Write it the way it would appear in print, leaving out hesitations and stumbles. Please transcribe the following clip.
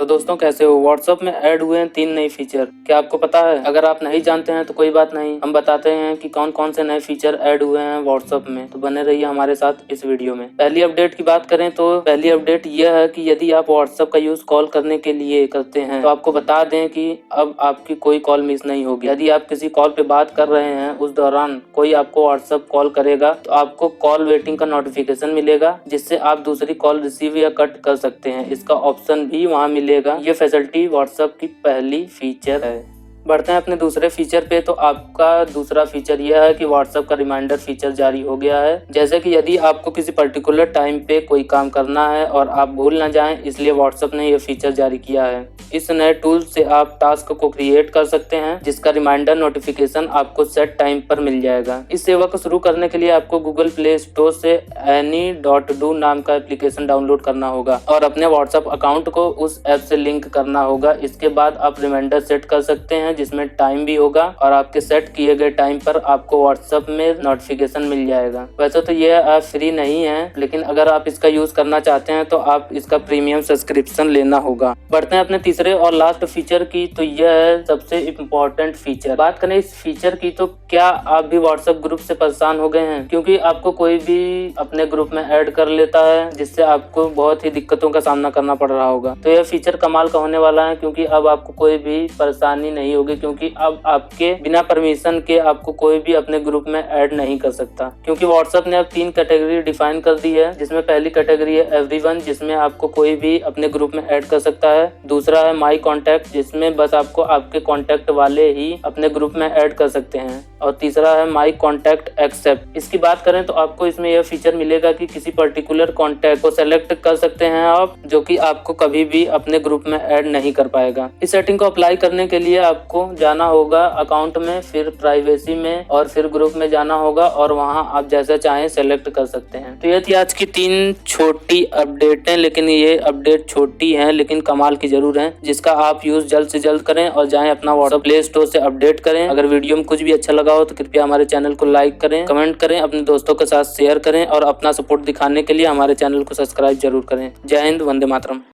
तो दोस्तों कैसे हो। व्हाट्सएप में ऐड हुए हैं 3 नए फीचर, क्या आपको पता है? अगर आप नहीं जानते हैं तो कोई बात नहीं, हम बताते हैं कि कौन कौन से नए फीचर ऐड हुए हैं व्हाट्सएप में। तो बने रहिए हमारे साथ इस वीडियो में। पहली अपडेट की बात करें तो पहली अपडेट यह है कि यदि आप व्हाट्सएप का यूज कॉल करने के लिए करते हैं तो आपको बता दें कि अब आपकी कोई कॉल मिस नहीं होगी। यदि आप किसी कॉल पे बात कर रहे हैं, उस दौरान कोई आपको व्हाट्सएप कॉल करेगा तो आपको कॉल वेटिंग का नोटिफिकेशन मिलेगा, जिससे आप दूसरी कॉल रिसीव या कट कर सकते हैं। इसका ऑप्शन भी वहाँ मिलेगा। ये फैसिलिटी व्हाट्सएप की पहली फीचर है। बढ़ते हैं अपने दूसरे फीचर पे। तो आपका दूसरा फीचर यह है कि व्हाट्सएप का रिमाइंडर फीचर जारी हो गया है। जैसे कि यदि आपको किसी पर्टिकुलर टाइम पे कोई काम करना है और आप भूल ना जाएं, इसलिए व्हाट्सएप ने यह फीचर जारी किया है। इस नए टूल से आप टास्क को क्रिएट कर सकते हैं, जिसका रिमाइंडर नोटिफिकेशन आपको सेट टाइम पर मिल जाएगा। इस सेवा को शुरू करने के लिए आपको गूगल प्ले स्टोर से any.do नाम का एप्लीकेशन डाउनलोड करना होगा और अपने व्हाट्सएप अकाउंट को उस ऐप से लिंक करना होगा। इसके बाद आप रिमाइंडर सेट कर सकते हैं, जिसमें टाइम भी होगा और आपके सेट किए गए टाइम पर आपको व्हाट्सएप में नोटिफिकेशन मिल जाएगा। वैसे तो ये ऐप फ्री नहीं है, लेकिन अगर आप इसका यूज करना चाहते हैं तो आप इसका प्रीमियम सब्सक्रिप्शन लेना होगा। बढ़ते हैं अपने तीसरे और लास्ट फीचर की। तो यह है सबसे इम्पोर्टेंट फीचर। बात करें इस फीचर की तो क्या आप भी व्हाट्सएप ग्रुप से परेशान हो गए हैं? क्योंकि आपको कोई भी अपने ग्रुप में ऐड कर लेता है, जिससे आपको बहुत ही दिक्कतों का सामना करना पड़ रहा होगा। तो यह फीचर कमाल का होने वाला है, क्योंकि अब आपको कोई भी परेशानी नहीं होगी, क्योंकि अब आपके बिना परमिशन के आपको कोई भी अपने ग्रुप में ऐड नहीं कर सकता। क्योंकि व्हाट्सएप ने अब 3 कैटेगरी डिफाइन कर दी है, जिसमें पहली कैटेगरी है एवरीवन, जिसमें आपको कोई भी अपने ग्रुप में ऐड कर सकता है। दूसरा है माई कॉन्टैक्ट, जिसमें बस आपको आपके कॉन्टैक्ट वाले ही अपने ग्रुप में ऐड कर सकते हैं। और तीसरा है माई कॉन्टैक्ट एक्सेप्ट। इसकी बात करें तो आपको इसमें यह फीचर मिलेगा कि किसी पर्टिकुलर कॉन्टैक्ट को सेलेक्ट कर सकते हैं आप, जो कि आपको कभी भी अपने ग्रुप में ऐड नहीं कर पाएगा। इस सेटिंग को अप्लाई करने के लिए आपको जाना होगा अकाउंट में, फिर प्राइवेसी में और फिर ग्रुप में जाना होगा और वहां आप जैसा चाहें सेलेक्ट कर सकते हैं। तो ये थी आज की 3 छोटी अपडेटें, लेकिन ये अपडेट छोटी हैं लेकिन कमाल की जरूर हैं, जिसका आप यूज जल्द से जल्द करें और जाएं अपना व्हाट्सएप प्ले स्टोर से अपडेट करें। अगर वीडियो में कुछ भी अच्छा लगा हो तो कृपया हमारे चैनल को लाइक करें, कमेंट करें, अपने दोस्तों के साथ शेयर करें और अपना सपोर्ट दिखाने के लिए हमारे चैनल को सब्सक्राइब जरूर करें। जय हिंद, वंदे मातरम।